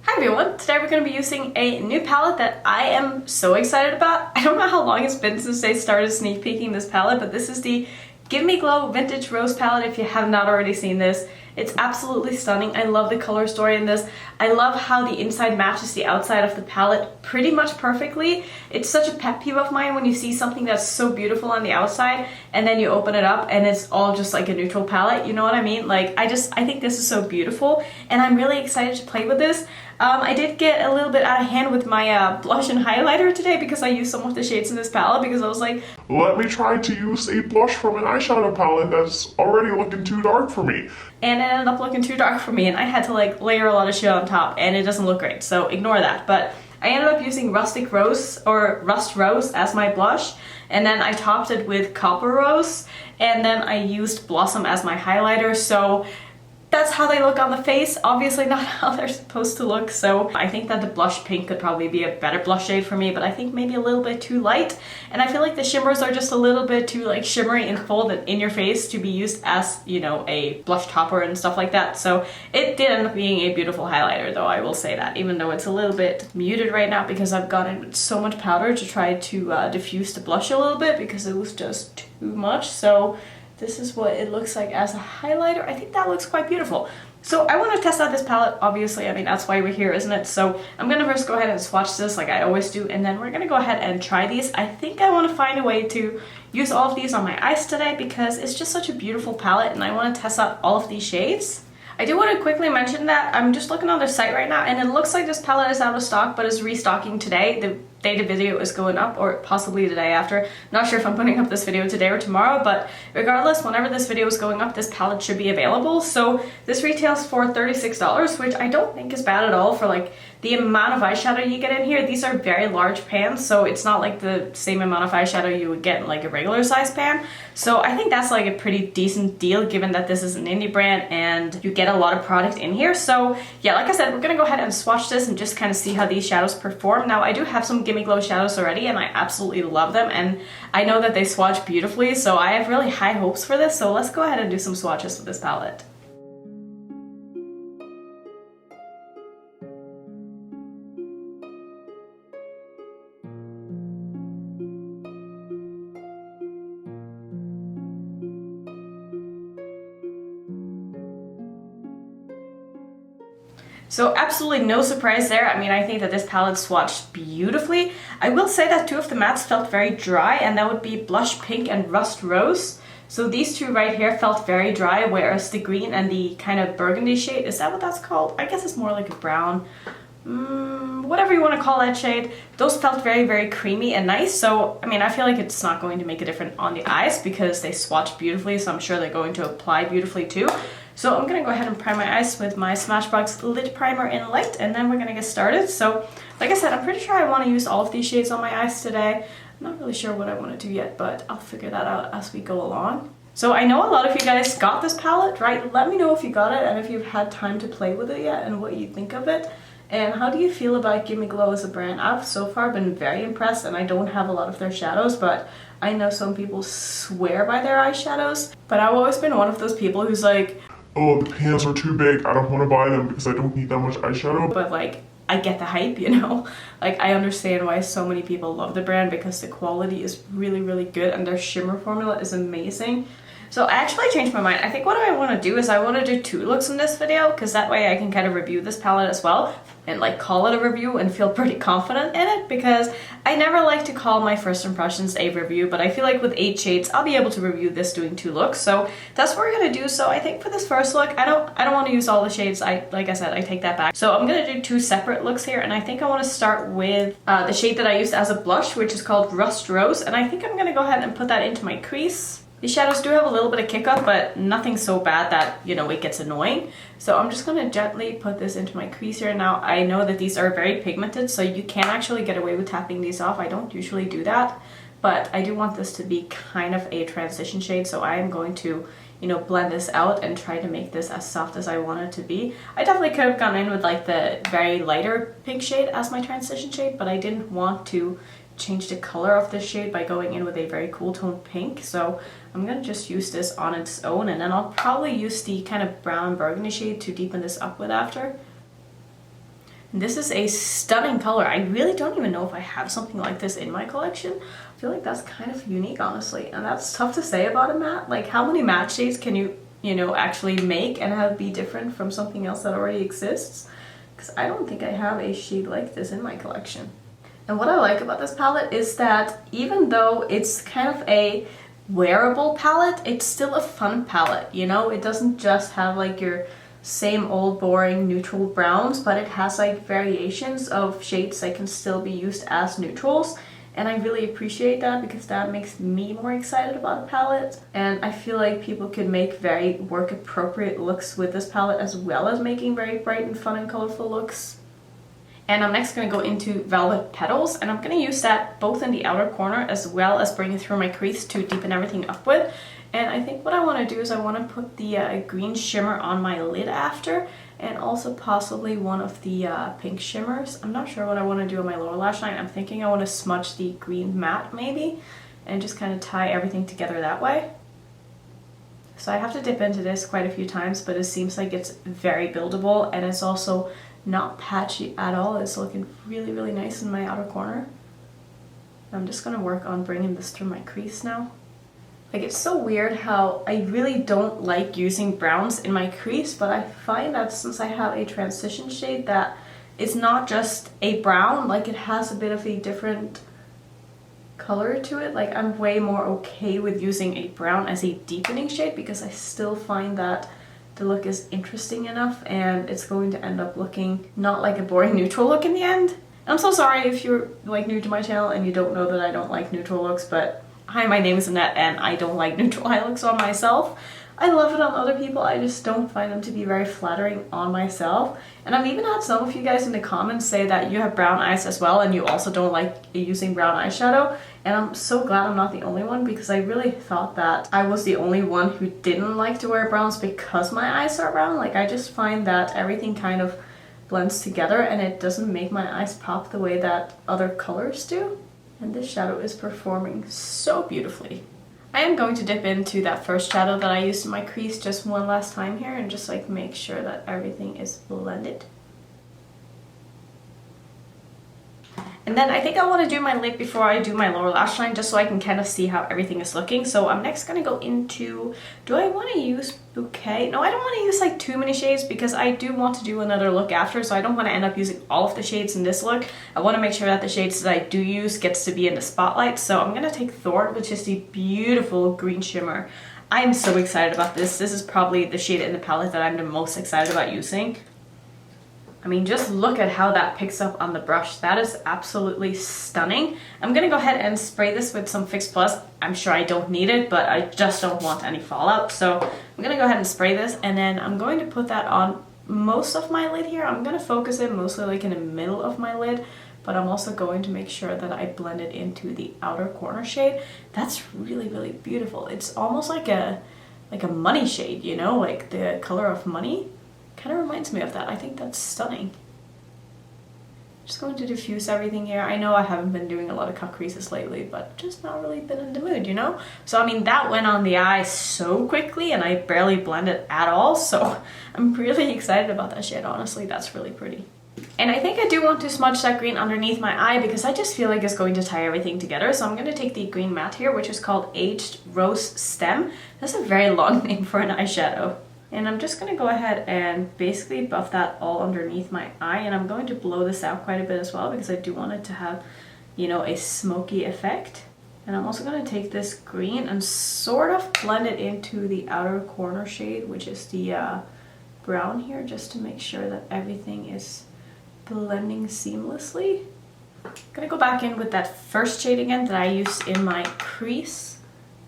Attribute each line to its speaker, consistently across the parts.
Speaker 1: Hi everyone! Today we're going to be using a new palette that I am so excited about. I don't know how long it's been since they started sneak peeking this palette, but this is the Give Me Glow Vintage Rose palette if you have not already seen this. It's absolutely stunning. I love the color story in this. I love how the inside matches the outside of the palette pretty much perfectly. It's such a pet peeve of mine when you see something that's so beautiful on the outside and then you open it up and it's all just like a neutral palette, you know what I mean? Like, I think this is so beautiful and I'm really excited to play with this. I did get a little bit out of hand with my blush and highlighter today because I used some of the shades in this palette because I was like,
Speaker 2: let me try to use a blush from an eyeshadow palette that's already looking too dark for me.
Speaker 1: And it ended up looking too dark for me and I had to like layer a lot of shit on top and it doesn't look great, so ignore that. But I ended up using Rustic Rose or Rust Rose as my blush, and then I topped it with Copper Rose, and then I used Blossom as my highlighter. So that's how they look on the face, obviously not how they're supposed to look. So I think that the blush pink could probably be a better blush shade for me, but I think maybe a little bit too light. And I feel like the shimmers are just a little bit too like shimmery and full and in your face to be used as, you know, a blush topper and stuff like that. So it did end up being a beautiful highlighter though, I will say that, even though it's a little bit muted right now because I've gone in with so much powder to try to diffuse the blush a little bit because it was just too much. So this is what it looks like as a highlighter. I think that looks quite beautiful. So I want to test out this palette, obviously. I mean, that's why we're here, isn't it? So I'm going to first go ahead and swatch this like I always do, and then we're going to go ahead and try these. I think I want to find a way to use all of these on my eyes today because it's just such a beautiful palette and I want to test out all of these shades. I do want to quickly mention that I'm just looking on their site right now and it looks like this palette is out of stock but is restocking today. The day the video is going up, or possibly the day after. Not sure if I'm putting up this video today or tomorrow, but regardless, whenever this video is going up, this palette should be available. So this retails for $36, which I don't think is bad at all for like the amount of eyeshadow you get in here. These are very large pans, so it's not like the same amount of eyeshadow you would get in like a regular size pan. So I think that's like a pretty decent deal given that this is an indie brand and you get a lot of product in here. So yeah, like I said, we're gonna go ahead and swatch this and just kind of see how these shadows perform. Now I do have some Gimme Glow shadows already and I absolutely love them and I know that they swatch beautifully, so I have really high hopes for this. So let's go ahead and do some swatches with this palette. So absolutely no surprise there. I mean, I think that this palette swatched beautifully. I will say that two of the mattes felt very dry, and that would be Blush Pink and Rust Rose. So these two right here felt very dry, whereas the green and the kind of burgundy shade, is that what that's called? I guess it's more like a brown. Whatever you want to call that shade, those felt very, very creamy and nice. So, I mean, I feel like it's not going to make a difference on the eyes because they swatch beautifully, so I'm sure they're going to apply beautifully too. So I'm gonna go ahead and prime my eyes with my Smashbox Lid Primer in Light, and then we're gonna get started. So, like I said, I'm pretty sure I want to use all of these shades on my eyes today. I'm not really sure what I want to do yet, but I'll figure that out as we go along. So I know a lot of you guys got this palette, right? Let me know if you got it and if you've had time to play with it yet and what you think of it. And how do you feel about Gimme Glow as a brand? I've so far been very impressed, and I don't have a lot of their shadows, but I know some people swear by their eyeshadows. But I've always been one of those people who's like,
Speaker 2: oh, the pans are too big, I don't want to buy them because I don't need that much eyeshadow.
Speaker 1: But like, I get the hype, you know? Like, I understand why so many people love the brand because the quality is really, really good and their shimmer formula is amazing. So I actually changed my mind. I think what I want to do is I want to do two looks in this video because that way I can kind of review this palette as well and like call it a review and feel pretty confident in it, because I never like to call my first impressions a review, but I feel like with 8 shades I'll be able to review this doing 2 looks. So that's what we're gonna do. So I think for this first look, I don't want to use all the shades. Like I said, I take that back. So I'm gonna do 2 separate looks here, and I think I want to start with the shade that I used as a blush, which is called Rust Rose, and I think I'm gonna go ahead and put that into my crease. These shadows do have a little bit of kick up, but nothing so bad that, you know, it gets annoying. So I'm just gonna gently put this into my crease here. Now, I know that these are very pigmented, so you can actually get away with tapping these off. I don't usually do that, but I do want this to be kind of a transition shade, so I am going to, you know, blend this out and try to make this as soft as I want it to be. I definitely could have gone in with like the very lighter pink shade as my transition shade, but I didn't want to change the color of this shade by going in with a very cool tone pink. So I'm gonna just use this on its own, and then I'll probably use the kind of brown burgundy shade to deepen this up with after. This is a stunning color. I really don't even know if I have something like this in my collection. I feel like that's kind of unique, honestly. And that's tough to say about a matte. Like, how many matte shades can you know, actually make and have it be different from something else that already exists? Because I don't think I have a shade like this in my collection. And what I like about this palette is that even though it's kind of a wearable palette, it's still a fun palette, you know? It doesn't just have like your same old boring neutral browns, but it has like variations of shades that can still be used as neutrals, and I really appreciate that because that makes me more excited about a palette. And I feel like people can make very work appropriate looks with this palette as well as making very bright and fun and colorful looks. And I'm next going to go into Velvet Petals, and I'm going to use that both in the outer corner as well as bring it through my crease to deepen everything up with. And I think what I want to do is I want to put the green shimmer on my lid after, and also possibly one of the pink shimmers. I'm not sure what I want to do on my lower lash line. I'm thinking I want to smudge the green matte maybe, and just kind of tie everything together that way. So I have to dip into this quite a few times, but it seems like it's very buildable, and it's also not patchy at all. It's looking really, really nice in my outer corner. I'm just going to work on bringing this through my crease now. Like, it's so weird how I really don't like using browns in my crease, but I find that since I have a transition shade that it's not just a brown, like it has a bit of a different color to it. Like, I'm way more okay with using a brown as a deepening shade because I still find that the look is interesting enough and it's going to end up looking not like a boring neutral look in the end. I'm so sorry if you're like new to my channel and you don't know that I don't like neutral looks, but hi, my name is Annette and I don't like neutral eye looks on myself. I love it on other people, I just don't find them to be very flattering on myself. And I've even had some of you guys in the comments say that you have brown eyes as well and you also don't like using brown eyeshadow. And I'm so glad I'm not the only one, because I really thought that I was the only one who didn't like to wear browns because my eyes are brown. Like, I just find that everything kind of blends together and it doesn't make my eyes pop the way that other colors do. And this shadow is performing so beautifully. I am going to dip into that first shadow that I used in my crease just one last time here and just like make sure that everything is blended. And then I think I want to do my lid before I do my lower lash line, just so I can kind of see how everything is looking. So I'm next going to go into, do I want to use Bouquet? No, I don't want to use like too many shades because I do want to do another look after, so I don't want to end up using all of the shades in this look. I want to make sure that the shades that I do use gets to be in the spotlight. So I'm going to take Thorn, which is the beautiful green shimmer. I'm so excited about this. This is probably the shade in the palette that I'm the most excited about using. I mean, just look at how that picks up on the brush. That is absolutely stunning. I'm gonna go ahead and spray this with some Fix Plus. I'm sure I don't need it, but I just don't want any fallout. So I'm gonna go ahead and spray this, and then I'm going to put that on most of my lid here. I'm gonna focus it mostly like in the middle of my lid, but I'm also going to make sure that I blend it into the outer corner shade. That's really, really beautiful. It's almost like a money shade, you know, like the color of money. Kind of reminds me of that. I think that's stunning. Just going to diffuse everything here. I know I haven't been doing a lot of cut creases lately, but just not really been in the mood, you know? So I mean, that went on the eye so quickly and I barely blended at all, so I'm really excited about that shade, honestly. That's really pretty. And I think I do want to smudge that green underneath my eye because I just feel like it's going to tie everything together. So I'm going to take the green matte here, which is called Aged Rose Stem. That's a very long name for an eyeshadow. And I'm just going to go ahead and basically buff that all underneath my eye. And I'm going to blow this out quite a bit as well because I do want it to have, you know, a smoky effect. And I'm also going to take this green and sort of blend it into the outer corner shade, which is the brown here, just to make sure that everything is blending seamlessly. I'm going to go back in with that first shade again that I used in my crease.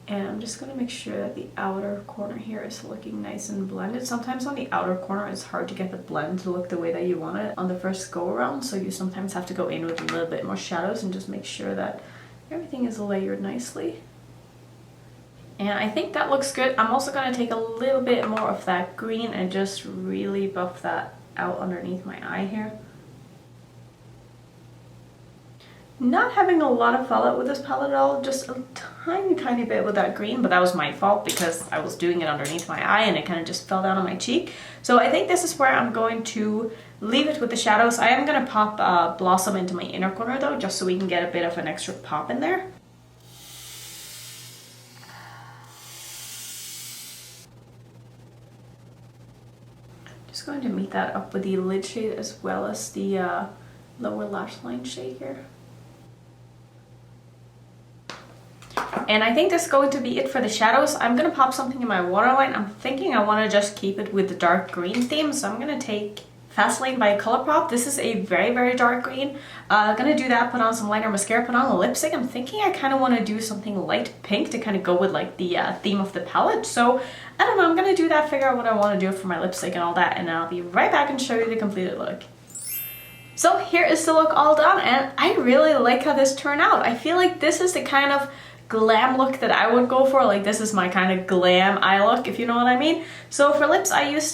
Speaker 1: And I'm just going to make sure that the outer corner here is looking nice and blended. Sometimes on the outer corner it's hard to get the blend to look the way that you want it on the first go around. So you sometimes have to go in with a little bit more shadows and just make sure that everything is layered nicely. And I think that looks good. I'm also going to take a little bit more of that green and just really buff that out underneath my eye here. Not having a lot of fallout with this palette at all, just a tiny bit with that green, but that was my fault because I was doing it underneath my eye and it kind of just fell down on my cheek. So I think this is where I'm going to leave it with the shadows. I am gonna pop Blossom into my inner corner though, just so we can get a bit of an extra pop in there. Just going to meet that up with the lid shade as well as the lower lash line shade here. And I think that's going to be it for the shadows. I'm going to pop something in my waterline. I'm thinking I want to just keep it with the dark green theme. So I'm going to take Vaseline by Colourpop. This is a very, very dark green. I'm going to do that, put on some liner mascara, put on a lipstick. I'm thinking I kind of want to do something light pink to kind of go with like the theme of the palette. So I don't know, I'm going to do that, figure out what I want to do for my lipstick and all that. And then I'll be right back and show you the completed look. So here is the look all done, and I really like how this turned out. I feel like this is the kind of glam look that I would go for. Like, this is my kind of glam eye look, if you know what I mean. So for lips, I used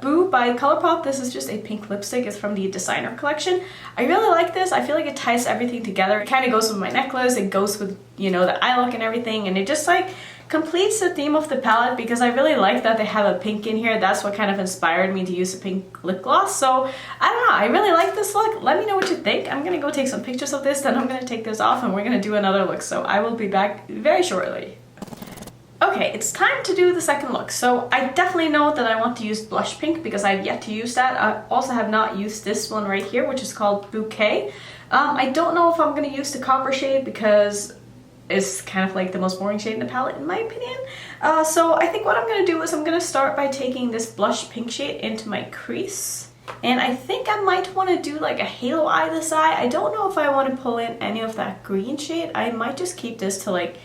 Speaker 1: Boo by Colourpop. This is just a pink lipstick. It's from the designer collection. I really like this. I feel like it ties everything together. It kind of goes with my necklace. It goes with, you know, the eye look and everything, and it just like completes the theme of the palette, because I really like that they have a pink in here. That's what kind of inspired me to use a pink lip gloss. So I don't know, I really like this look. Let me know what you think. I'm gonna go take some pictures of this, then I'm gonna take this off and we're gonna do another look. So I will be back very shortly. Okay, it's time to do the second look. So I definitely know that I want to use blush pink because I've yet to use that. I also have not used this one right here, which is called Bouquet. I don't know if I'm gonna use the copper shade because is kind of like the most boring shade in the palette in my opinion. So I think what I'm going to do is I'm going to start by taking this blush pink shade into my crease. And I think I might want to do like a halo eye this eye. I don't know if I want to pull in any of that green shade. I might just keep this to like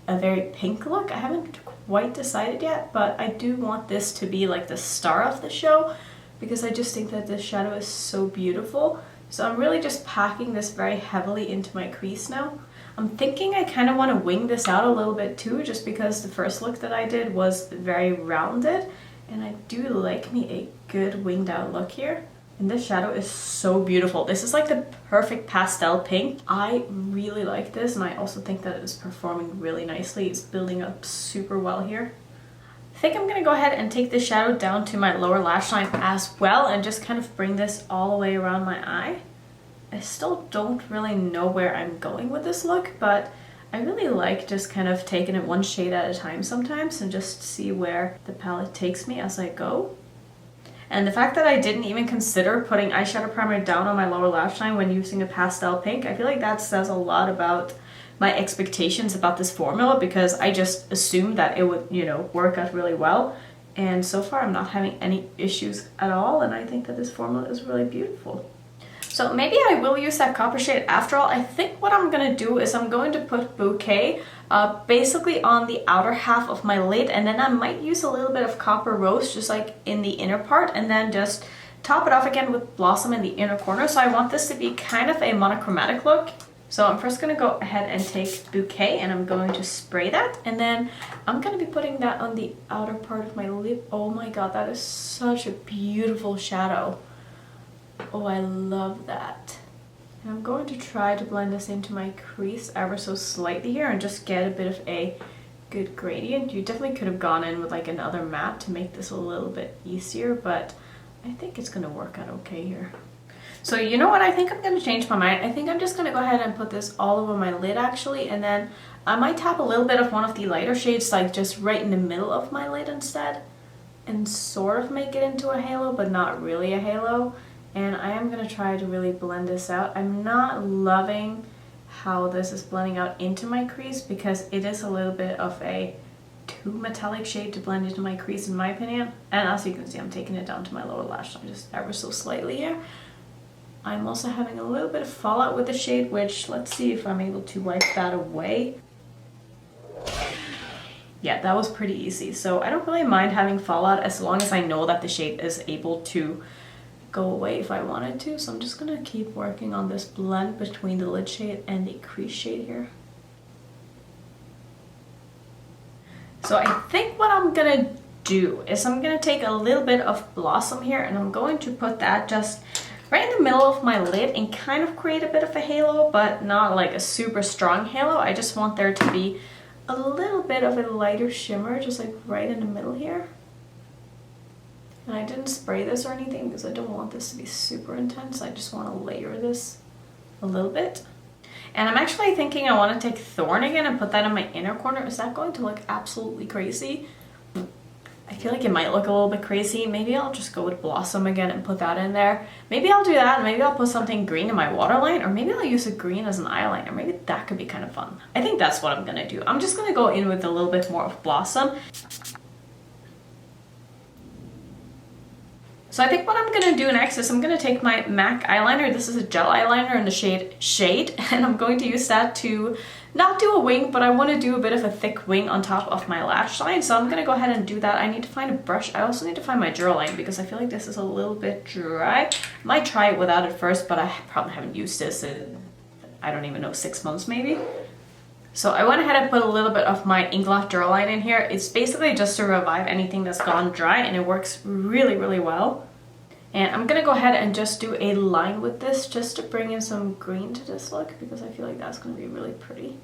Speaker 1: a very pink look. I haven't quite decided yet, but I do want this to be like the star of the show because I just think that this shadow is so beautiful. So I'm really just packing this very heavily into my crease now. I'm thinking I kind of want to wing this out a little bit too, just because the first look that I did was very rounded, and I do like me a good winged out look here. And this shadow is so beautiful. This is like the perfect pastel pink. I really like this, and I also think that it's performing really nicely. It's building up super well here. I think I'm gonna go ahead and take this shadow down to my lower lash line as well and just kind of bring this all the way around my eye. I still don't really know where I'm going with this look, but I really like just kind of taking it one shade at a time sometimes and just see where the palette takes me as I go. And the fact that I didn't even consider putting eyeshadow primer down on my lower lash line when using a pastel pink, I feel like that says a lot about my expectations about this formula, because I just assumed that it would, you know, work out really well. And so far I'm not having any issues at all, and I think that this formula is really beautiful. So maybe I will use that copper shade after all. I think what I'm going to do is I'm going to put Bouquet basically on the outer half of my lid, and then I might use a little bit of Copper Rose just like in the inner part, and then just top it off again with Blossom in the inner corner. So I want this to be kind of a monochromatic look. So I'm first going to go ahead and take Bouquet, and I'm going to spray that, and then I'm going to be putting that on the outer part of my lip. Oh my god, that is such a beautiful shadow. Oh, I love that. And I'm going to try to blend this into my crease ever so slightly here and just get a bit of a good gradient. You definitely could have gone in with like another matte to make this a little bit easier, but I think it's going to work out okay here. So you know what, I think I'm going to change my mind. I think I'm just going to go ahead and put this all over my lid actually, and then I might tap a little bit of one of the lighter shades like just right in the middle of my lid instead, and sort of make it into a halo, but not really a halo. And I am going to try to really blend this out. I'm not loving how this is blending out into my crease because it is a little bit of a too metallic shade to blend into my crease in my opinion. And as you can see, I'm taking it down to my lower lash line just ever so slightly here. I'm also having a little bit of fallout with the shade, which let's see if I'm able to wipe that away. Yeah, that was pretty easy. So I don't really mind having fallout as long as I know that the shade is able to go away if I wanted to. So I'm just gonna keep working on this blend between the lid shade and the crease shade here. So I think what I'm gonna do is I'm gonna take a little bit of Blossom here, and I'm going to put that just right in the middle of my lid and kind of create a bit of a halo, but not like a super strong halo. I just want there to be a little bit of a lighter shimmer just like right in the middle here. And I didn't spray this or anything because I don't want this to be super intense. I just want to layer this a little bit. And I'm actually thinking I want to take Thorn again and put that in my inner corner. Is that going to look absolutely crazy? I feel like it might look a little bit crazy. Maybe I'll just go with Blossom again and put that in there. Maybe I'll do that. Maybe I'll put something green in my waterline, or maybe I'll use a green as an eyeliner. Maybe that could be kind of fun. I think that's what I'm gonna do. I'm just gonna go in with a little bit more of Blossom. So I think what I'm gonna do next is I'm gonna take my MAC eyeliner. This is a gel eyeliner in the shade Shade, and I'm going to use that to not do a wing, but I want to do a bit of a thick wing on top of my lash line. So I'm gonna go ahead and do that. I need to find a brush. I also need to find my Durline because I feel like this is a little bit dry. I might try it without it first, but I probably haven't used this in, I don't even know, 6 months maybe. So I went ahead and put a little bit of my Inglot Durline in here. It's basically just to revive anything that's gone dry, and it works really, really well. And I'm gonna go ahead and just do a line with this just to bring in some green to this look, because I feel like that's gonna be really pretty.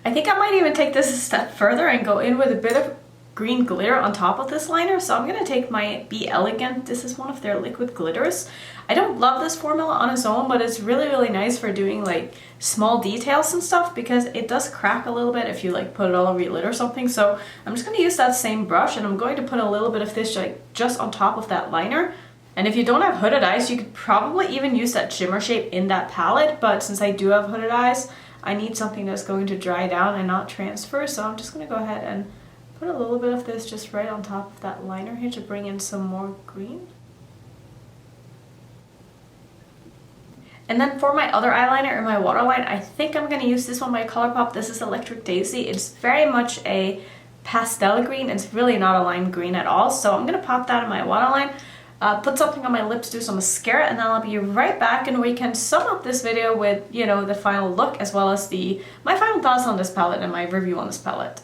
Speaker 1: I think I might even take this a step further and go in with a bit of green glitter on top of this liner. So I'm going to take my Be Elegant. This is one of their liquid glitters. I don't love this formula on its own, but it's really, really nice for doing like small details and stuff, because it does crack a little bit if you like put it all over your lid or something. So I'm just going to use that same brush, and I'm going to put a little bit of this like just on top of that liner. And if you don't have hooded eyes, you could probably even use that shimmer shape in that palette. But since I do have hooded eyes, I need something that's going to dry down and not transfer. So I'm just going to go ahead and put a little bit of this just right on top of that liner here to bring in some more green. And then for my other eyeliner in my waterline, I think I'm going to use this one by ColourPop. This is Electric Daisy. It's very much a pastel green. It's really not a lime green at all. So I'm going to pop that in my waterline. Put something on my lips, do some mascara, and then I'll be right back, and we can sum up this video with, you know, the final look as well as my final thoughts on this palette and my review on this palette.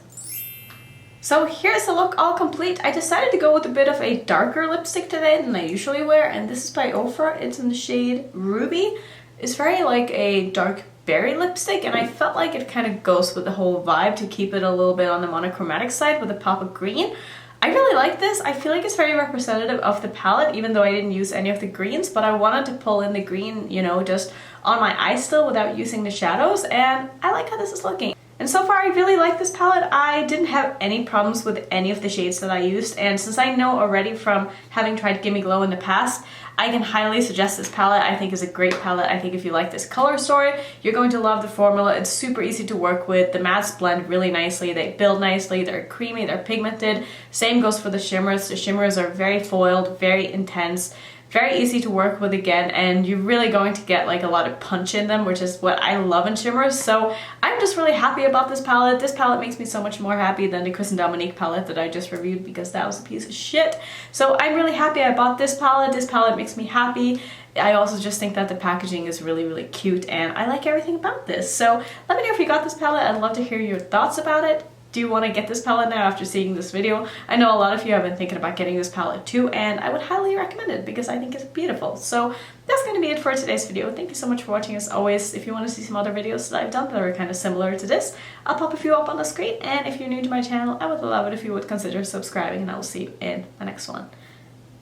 Speaker 1: So here's the look all complete. I decided to go with a bit of a darker lipstick today than I usually wear, and this is by Ofra. It's in the shade Ruby. It's very like a dark berry lipstick, and I felt like it kind of goes with the whole vibe to keep it a little bit on the monochromatic side with a pop of green. I really like this. I feel like it's very representative of the palette, even though I didn't use any of the greens, but I wanted to pull in the green, you know, just on my eyes still without using the shadows, and I like how this is looking. And so far I really like this palette. I didn't have any problems with any of the shades that I used, and since I know already from having tried Gimme Glow in the past, I can highly suggest this palette. I think it's a great palette. I think if you like this color story, you're going to love the formula. It's super easy to work with. The mattes blend really nicely. They build nicely. They're creamy. They're pigmented. Same goes for the shimmers. The shimmers are very foiled, very intense, very easy to work with again, and you're really going to get like a lot of punch in them, which is what I love in shimmers. So I'm just really happy about this palette. This palette makes me so much more happy than the Chris and Dominique palette that I just reviewed, because that was a piece of shit. So I'm really happy I bought this palette. This palette makes me happy. I also just think that the packaging is really, really cute, and I like everything about this. So let me know if you got this palette. I'd love to hear your thoughts about it. Do you want to get this palette now after seeing this video? I know a lot of you have been thinking about getting this palette too, and I would highly recommend it because I think it's beautiful. So that's going to be it for today's video. Thank you so much for watching. As always, if you want to see some other videos that I've done that are kind of similar to this, I'll pop a few up on the screen. And if you're new to my channel, I would love it if you would consider subscribing, and I will see you in the next one.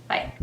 Speaker 1: Bye.